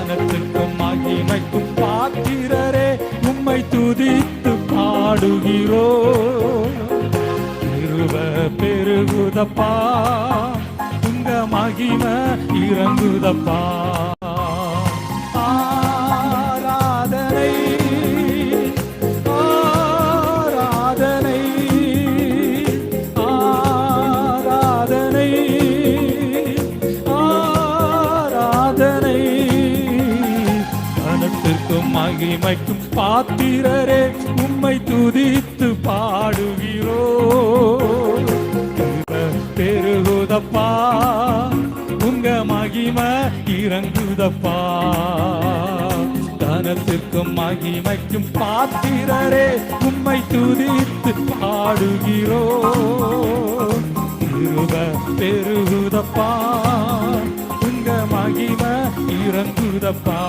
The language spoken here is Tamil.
கனத்துக்கும் மகிமைக்கும் பாத்திரரே, உம்மை துதித்து பாடுகிறோ. கிருப பெருகுதப்பா, உங்க மகிமை இறங்குதப்பா. ஆராதனை ஆராதனை ஆராதனை ஆராதனை. கனத்திற்கும் மகிமைக்கும் பாத்திரரே, உம்மை துதித்து பாடுகிறோ. பெருகுதப்பா, உங்க மகிமை இறங்குதப்பா. கனத்திற்கும் மகிமைக்கும் பாத்திரரே, உம்மை துதித்து பாடுகிறோ. கிருப பெருகுதப்பா, உங்க மகிமை இறங்குதப்பா.